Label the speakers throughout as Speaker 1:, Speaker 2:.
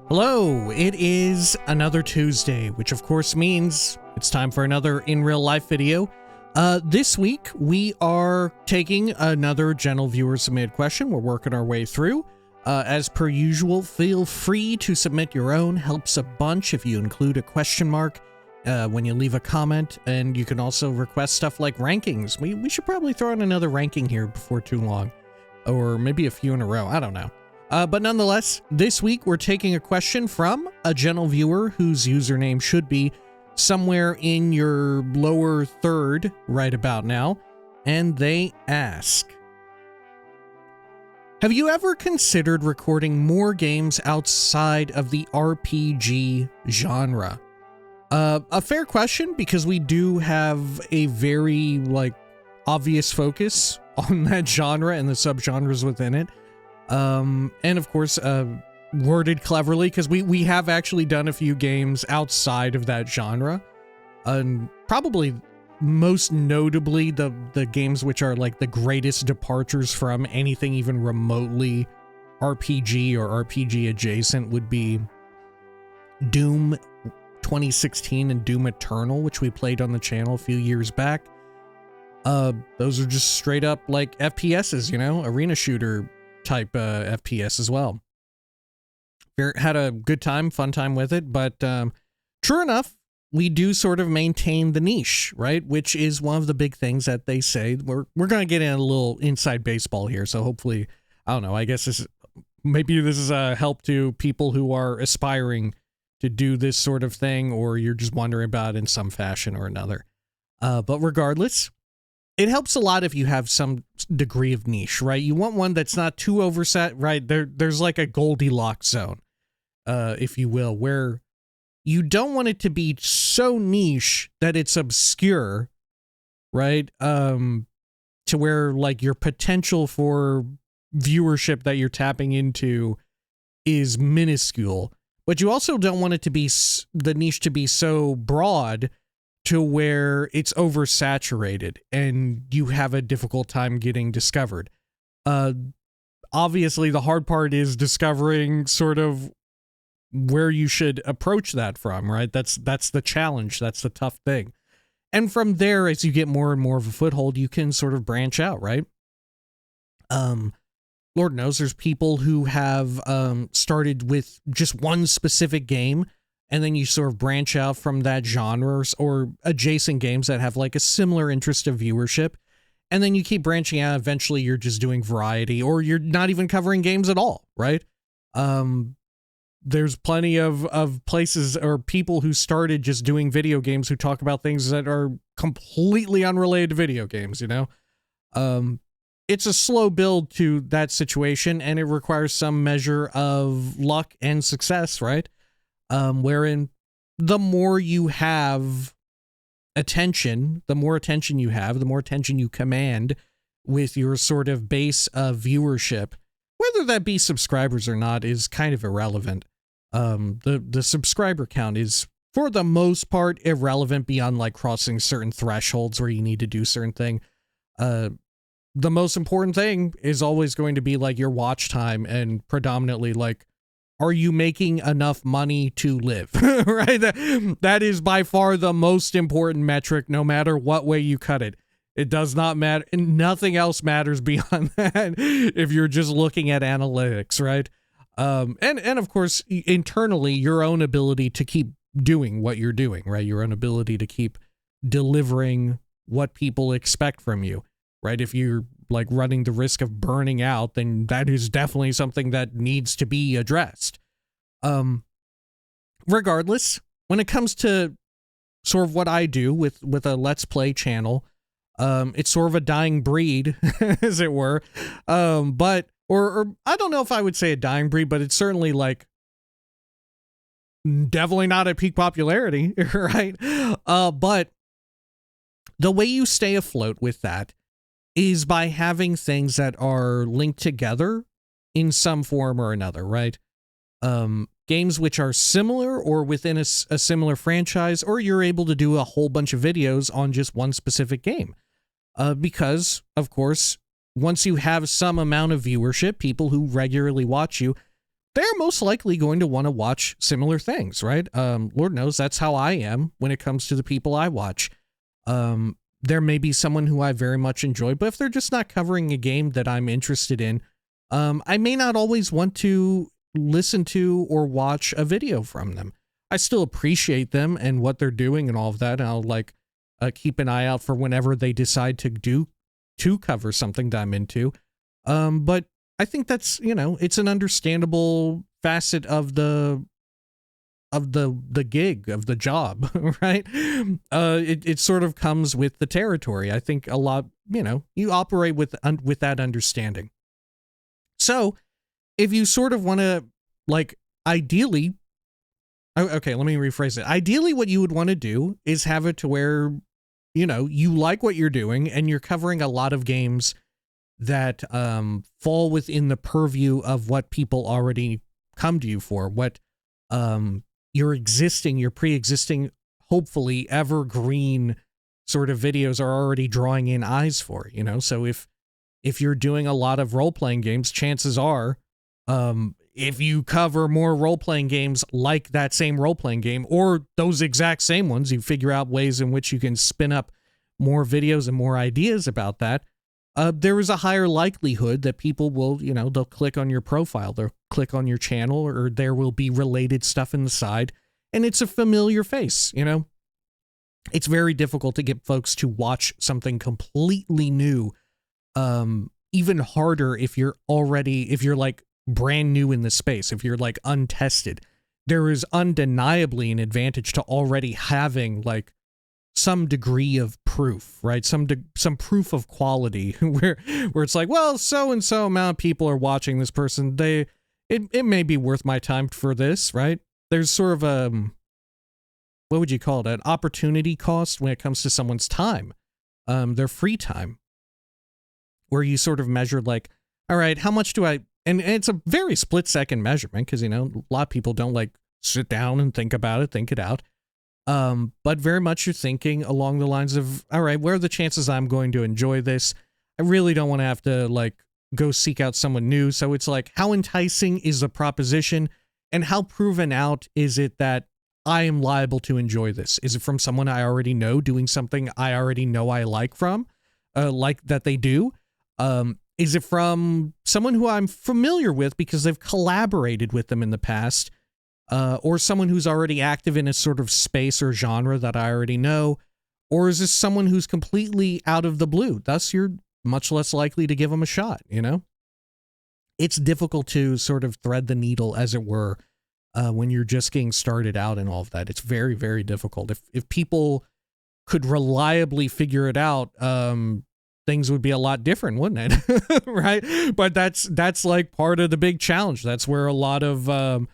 Speaker 1: Hello, it is another Tuesday, which of course means it's time for another in real life video. This week we are taking another general viewer submitted question. We're working our way through. As per usual, feel free to submit your own. Helps a bunch if you include a question mark when you leave a comment, and you can also request stuff like rankings. We should probably throw in another ranking here before too long, or maybe a few in a row. I don't know. But nonetheless, this week we're taking a question from a general viewer whose username should be somewhere in your lower third right about now, and they ask, have you ever considered recording more games outside of the RPG genre? A fair question, because we do have a very, obvious focus on that genre and the subgenres within it. And of course, worded cleverly, because we have actually done a few games outside of that genre, and probably most notably the games which are like the greatest departures from anything even remotely RPG or RPG adjacent would be Doom 2016 and Doom Eternal, which we played on the channel a few years back. Those are just straight up like FPSs, you know, arena shooter type FPS as well. Had a good time, fun time with it, but true enough, we do sort of maintain the niche, right? Which is one of the big things that they say. We're going to get in a little inside baseball here, so hopefully, I don't know, I guess maybe this is a help to people who are aspiring to do this sort of thing, or you're just wondering about it in some fashion or another. But regardless, it helps a lot if you have some degree of niche, right? You want one that's not too overset, right? There's like a Goldilocks zone, if you will, where you don't want it to be so niche that it's obscure, right? To where like your potential for viewership that you're tapping into is minuscule. But you also don't want it to be the niche to be so broad to where it's oversaturated and you have a difficult time getting discovered. Obviously, the hard part is discovering sort of where you should approach that from, right? That's the challenge. That's the tough thing. And from there, as you get more and more of a foothold, you can sort of branch out, right? Lord knows there's people who have started with just one specific game, and then you sort of branch out from that genre or adjacent games that have like a similar interest of viewership. And then you keep branching out. Eventually you're just doing variety, or you're not even covering games at all, right? There's plenty of places or people who started just doing video games who talk about things that are completely unrelated to video games, you know? It's a slow build to that situation, and it requires some measure of luck and success, right? Wherein the more you have attention, the more attention you have, the more attention you command with your sort of base of viewership, whether that be subscribers or not is kind of irrelevant. The subscriber count is, for the most part, irrelevant beyond like crossing certain thresholds where you need to do certain thing. The most important thing is always going to be like your watch time, and predominantly like, are you making enough money to live, right? That is by far the most important metric, no matter what way you cut it. It does not matter. Nothing else matters beyond that if you're just looking at analytics, right? And of course, internally, your own ability to keep doing what you're doing, right? Your own ability to keep delivering what people expect from you, right? If you're like running the risk of burning out, then that is definitely something that needs to be addressed. Regardless, when it comes to sort of what I do with a Let's Play channel, it's sort of a dying breed, as it were. But I don't know if I would say a dying breed, but it's certainly like definitely not at peak popularity, right? But the way you stay afloat with that is by having things that are linked together in some form or another, right? Games which are similar or within a similar franchise, or you're able to do a whole bunch of videos on just one specific game. Because, of course, once you have some amount of viewership, people who regularly watch you, they're most likely going to want to watch similar things, right? Lord knows that's how I am when it comes to the people I watch. There may be someone who I very much enjoy, but if they're just not covering a game that I'm interested in, I may not always want to listen to or watch a video from them. I still appreciate them and what they're doing and all of that. And I'll like keep an eye out for whenever they decide to cover something that I'm into. But I think that's, you know, it's an understandable facet of the gig, of the job, right? It sort of comes with the territory. I think a lot, you know, you operate with that understanding. So if you sort of want to, like, ideally, okay, let me rephrase it. Ideally, what you would want to do is have it to where, you know, you like what you're doing and you're covering a lot of games that fall within the purview of what people already come to you for, what your pre-existing, hopefully evergreen sort of videos are already drawing in eyes for, you know? So if you're doing a lot of role-playing games, chances are, if you cover more role-playing games like that same role-playing game, or those exact same ones, you figure out ways in which you can spin up more videos and more ideas about that, there is a higher likelihood that people will, you know, they'll click on your profile, they'll click on your channel, or there will be related stuff in the side, and it's a familiar face, you know? It's very difficult to get folks to watch something completely new. Even harder if you're like brand new in the space, if you're like untested. There is undeniably an advantage to already having like some degree of proof, right? Some proof of quality where it's like, well, so and so amount of people are watching this person. It may be worth my time for this, right? There's sort of what would you call it? An opportunity cost when it comes to someone's time, their free time, where you sort of measure like, all right, how much do I, and it's a very split second measurement because, you know, a lot of people don't like sit down and think about it, think it out. But very much you're thinking along the lines of, all right, what are the chances I'm going to enjoy this? I really don't want to have to like go seek out someone new. So it's like, how enticing is the proposition and how proven out is it that I am liable to enjoy this? Is it from someone I already know doing something I already know I like like that they do? Is it from someone who I'm familiar with because they've collaborated with them in the past? Or someone who's already active in a sort of space or genre that I already know? Or is this someone who's completely out of the blue? Thus, you're much less likely to give them a shot, you know? It's difficult to sort of thread the needle, as it were, when you're just getting started out and all of that. It's very, very difficult. If people could reliably figure it out, things would be a lot different, wouldn't it? Right? But that's like part of the big challenge. That's where a lot of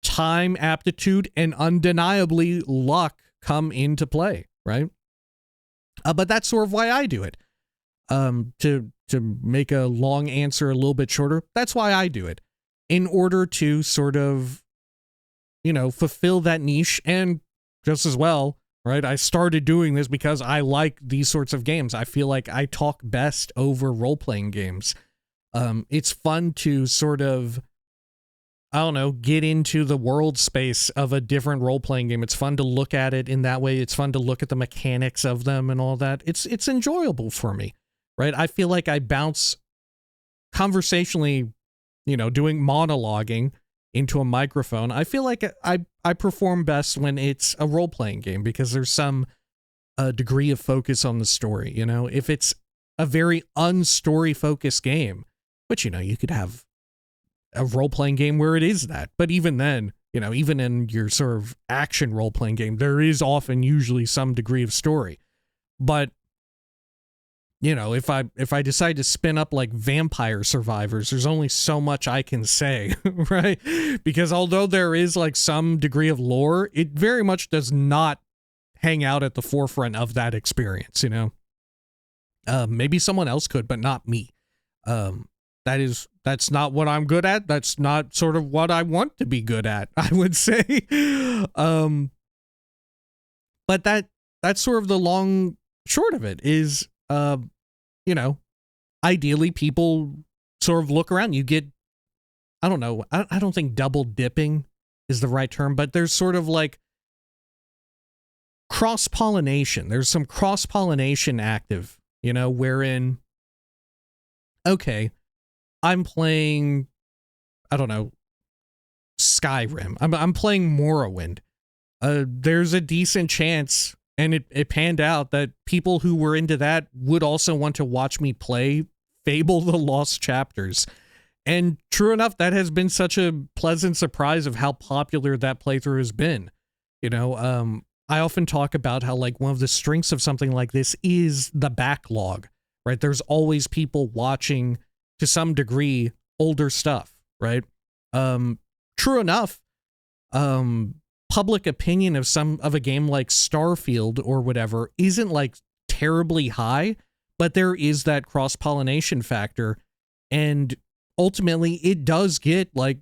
Speaker 1: time, aptitude, and undeniably luck come into play, right? But that's sort of why I do it. To make a long answer a little bit shorter, that's why I do it. In order to sort of, you know, fulfill that niche, and just as well, right? I started doing this because I like these sorts of games. I feel like I talk best over role-playing games. It's fun to sort of, I don't know, get into the world space of a different role-playing game. It's fun to look at it in that way. It's fun to look at the mechanics of them and all that. It's enjoyable for me, right? I feel like I bounce conversationally, you know, doing monologuing into a microphone. I feel like I perform best when it's a role-playing game because there's some degree of focus on the story, you know? If it's a very unstory-focused game, which, you know, you could have a role-playing game where it is that. But even then, you know, even in your sort of action role-playing game, there is often usually some degree of story. But, you know, if I decide to spin up like Vampire Survivors, there's only so much I can say, right? Because although there is like some degree of lore, it very much does not hang out at the forefront of that experience, you know? Maybe someone else could, but not me. That's not what I'm good at. That's not sort of what I want to be good at, I would say. But that's sort of the long short of it is, you know, ideally people sort of look around. You get I don't know. I don't think double dipping is the right term, but there's sort of like cross-pollination. There's some cross-pollination active, you know, wherein, okay, I'm playing, I don't know, Skyrim. I'm playing Morrowind. There's a decent chance, and it panned out, that people who were into that would also want to watch me play Fable the Lost Chapters. And true enough, that has been such a pleasant surprise of how popular that playthrough has been. You know, I often talk about how, like, one of the strengths of something like this is the backlog, right? There's always people watching, to some degree, older stuff, right? True enough, public opinion of a game like Starfield or whatever isn't, like, terribly high, but there is that cross-pollination factor, and ultimately it does get, like,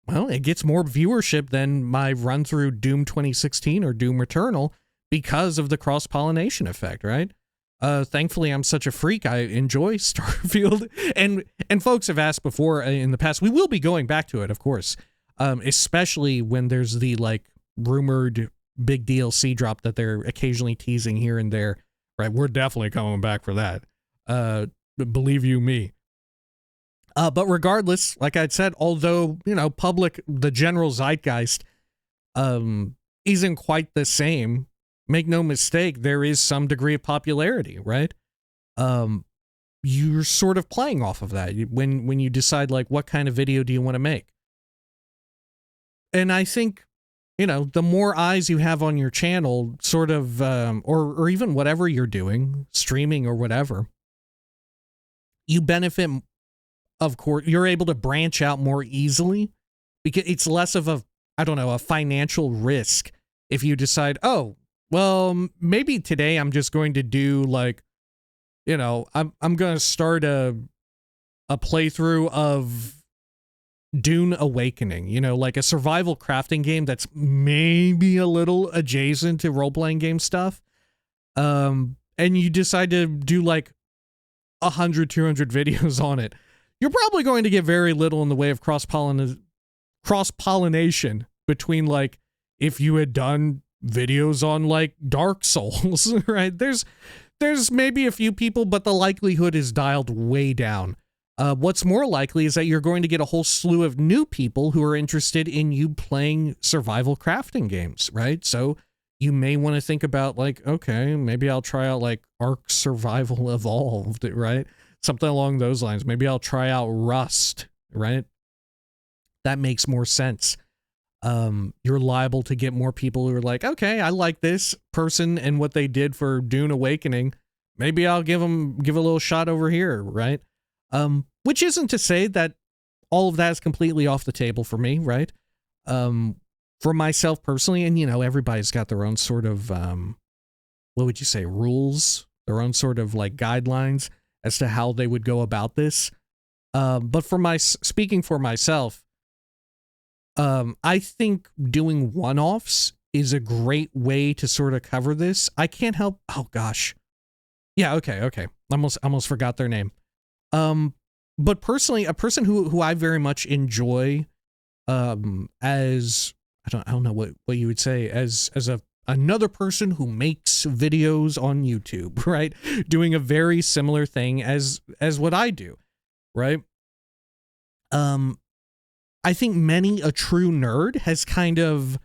Speaker 1: well, it gets more viewership than my run through Doom 2016 or Doom Eternal because of the cross-pollination effect, right? Thankfully, I'm such a freak. I enjoy Starfield, and folks have asked before in the past. We will be going back to it, of course, especially when there's the, like, rumored big DLC drop that they're occasionally teasing here and there, right? We're definitely coming back for that. Believe you me. But regardless, like I'd said, although, you know, the general zeitgeist isn't quite the same, make no mistake, there is some degree of popularity, right? You're sort of playing off of that when you decide, like, what kind of video do you want to make? And I think, you know, the more eyes you have on your channel, sort of, or even whatever you're doing, streaming or whatever, you benefit. Of course, you're able to branch out more easily because it's less of a, I don't know, a financial risk if you decide, oh, well, maybe today I'm just going to do, like, you know, I'm going to start a playthrough of Dune Awakening, you know, like a survival crafting game that's maybe a little adjacent to role-playing game stuff. And you decide to do like 100, 200 videos on it. You're probably going to get very little in the way of cross-pollination between, like, if you had done videos on, like, Dark Souls, right? There's maybe a few people, but the likelihood is dialed way down. What's more likely is that you're going to get a whole slew of new people who are interested in you playing survival crafting games, right? So you may want to think about, like, okay, maybe I'll try out, like, Ark Survival Evolved, right? Something along those lines. Maybe I'll try out Rust, right? That makes more sense. You're liable to get more people who are like, okay, I like this person and what they did for Dune Awakening. Maybe I'll give a little shot over here, right? Which isn't to say that all of that is completely off the table for me, right? For myself personally, and, you know, everybody's got their own sort of, what would you say, rules, their own sort of, like, guidelines as to how they would go about this. But speaking for myself, I think doing one-offs is a great way to sort of cover this. I can't help, oh gosh. Yeah, okay. Almost forgot their name. But personally, a person who I very much enjoy, as, I don't know what you would say, as another person who makes videos on YouTube, right? Doing a very similar thing as what I do, right? I think many a true nerd has kind of,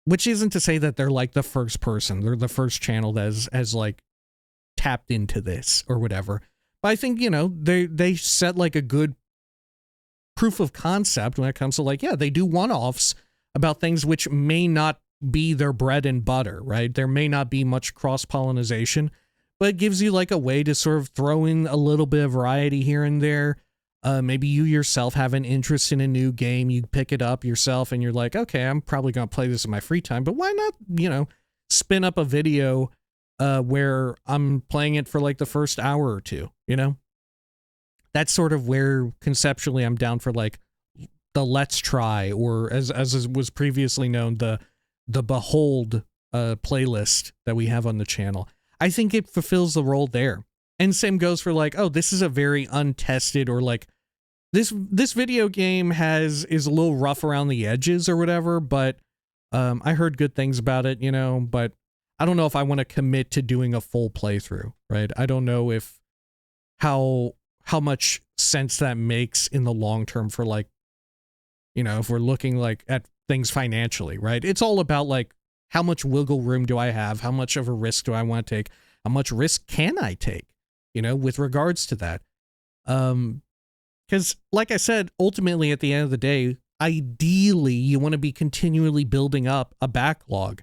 Speaker 1: which isn't to say that they're like the first person, they're the first channel that has like tapped into this or whatever. But I think, you know, they set like a good proof of concept when it comes to, like, yeah, they do one-offs about things which may not be their bread and butter, right? There may not be much cross-pollination, but it gives you like a way to sort of throw in a little bit of variety here and there. Maybe you yourself have an interest in a new game, you pick it up yourself and you're like, okay, I'm probably going to play this in my free time, but why not, you know, spin up a video where I'm playing it for like the first hour or two, you know? That's sort of where conceptually I'm down for, like, the Let's Try, or as was previously known, the Behold playlist that we have on the channel. I think it fulfills the role there. And same goes for, like, oh, this is a very untested, or like, this video game is a little rough around the edges or whatever, but I heard good things about it, you know, but I don't know if I want to commit to doing a full playthrough, right? I don't know if how much sense that makes in the long term for, like, you know, if we're looking like at things financially, right? It's all about like, how much wiggle room do I have? How much of a risk do I want to take? How much risk can I take, you know, with regards to that? Because like I said, ultimately at the end of the day, ideally you want to be continually building up a backlog,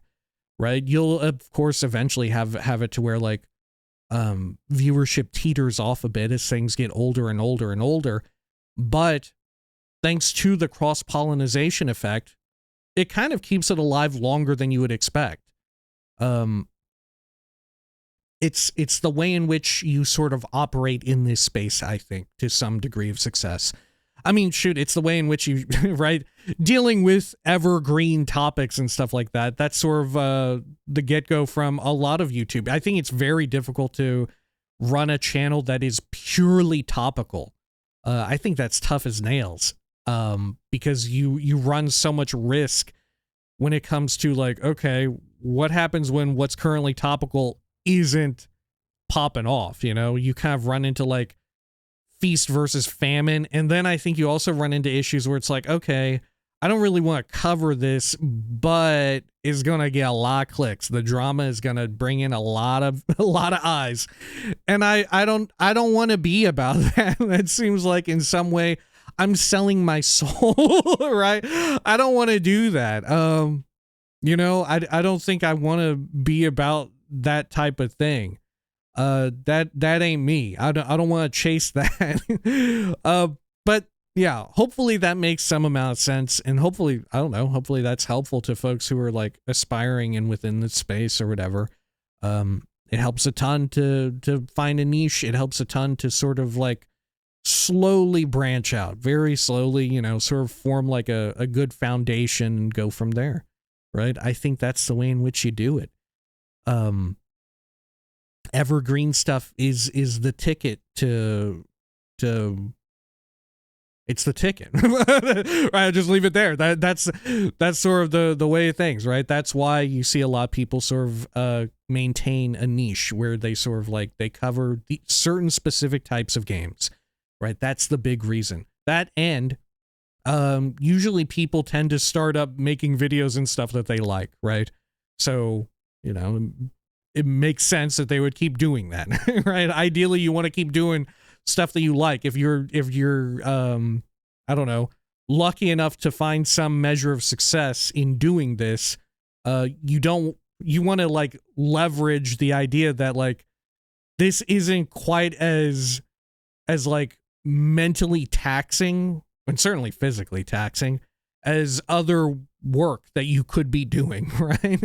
Speaker 1: right? You'll of course eventually have it to where like viewership teeters off a bit as things get older and older and older, but thanks to the cross-pollination effect, it kind of keeps it alive longer than you would expect. It's the way in which you sort of operate in this space, I think, to some degree of success. I mean, shoot, it's the way in which you, right, dealing with evergreen topics and stuff like that. That's sort of the get-go from a lot of YouTube. I think it's very difficult to run a channel that is purely topical. I think that's tough as nails. Because you run so much risk when it comes to like, okay, what happens when what's currently topical isn't popping off, you know? You kind of run into like feast versus famine, and then I think you also run into issues where it's like, okay, I don't really want to cover this, but it's gonna get a lot of clicks. The drama is gonna bring in a lot of eyes, and I don't want to be about that. That seems like in some way I'm selling my soul, right? I don't want to do that. You know, I don't think I want to be about that type of thing. That ain't me. I don't want to chase that. But yeah, hopefully that makes some amount of sense, and hopefully, I don't know, hopefully that's helpful to folks who are like aspiring and within the space or whatever. It helps a ton to find a niche. It helps a ton to sort of like slowly branch out, very slowly, you know, sort of form like a good foundation and go from there, right? I think that's the way in which you do it. Evergreen stuff is the ticket to it's the ticket. Right, I'll just leave it there. That's sort of the way of things, right? That's why you see a lot of people sort of maintain a niche where they sort of like they cover the certain specific types of games. Right, that's the big reason. That, and usually people tend to start up making videos and stuff that they like, right? So, you know, it makes sense that they would keep doing that, right? Ideally, you want to keep doing stuff that you like. If you're I don't know, lucky enough to find some measure of success in doing this, you want to like leverage the idea that like this isn't quite as like mentally taxing, and certainly physically taxing, as other work that you could be doing, right?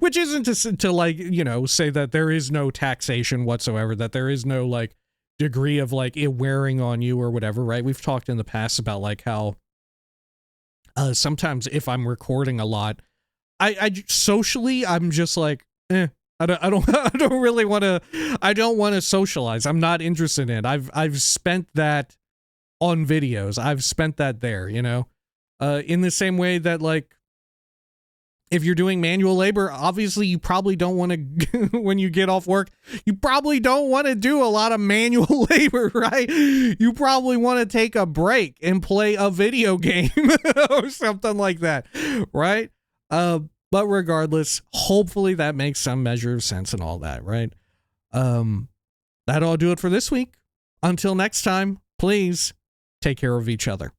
Speaker 1: Which isn't to like, you know, say that there is no taxation whatsoever, that there is no like degree of like it wearing on you or whatever, right? We've talked in the past about like how sometimes if I'm recording a lot, I socially, I'm just like, I don't really want to, I don't want to socialize. I'm not interested in it. I've spent that on videos. I've spent that there, you know, in the same way that like, if you're doing manual labor, obviously you probably don't want to, when you get off work, you probably don't want to do a lot of manual labor, right? You probably want to take a break and play a video game or something like that, right? But regardless, hopefully that makes some measure of sense and all that, right? That'll do it for this week. Until next time, please take care of each other.